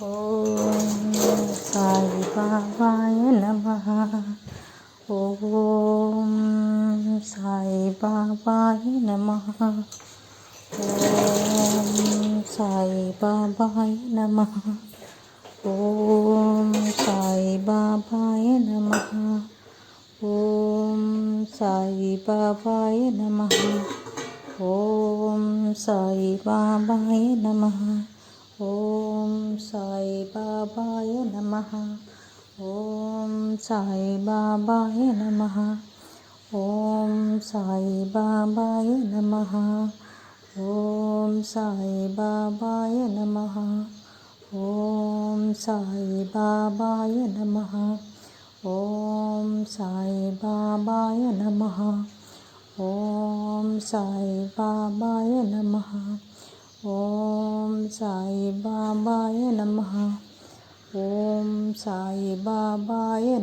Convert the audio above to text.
ఓం సాయి బాబాయ నమః. ఓం సాయి బాబాయ నమః. ఓం సాయి బాబాయ నమః. ఓం సాయి బాబాయ నమః. ఓం సాయి బాబాయ నమః. ఓం సాయి బాబాయ నమః. ఓం సాయి బాబాయ నమః. ఓం సాయి బాబాయ నమః. ఓం సాయి బాబాయ నమః. ఓం సాయి బాబాయ నమః. ఓం సాయి బాబాయ నమః. ఓం సాయి బాబాయ నమః. ఓం సాయి బాబాయ నమః. ఓం సాయి బాబాయ నమః. ఓం సాయి బాబాయ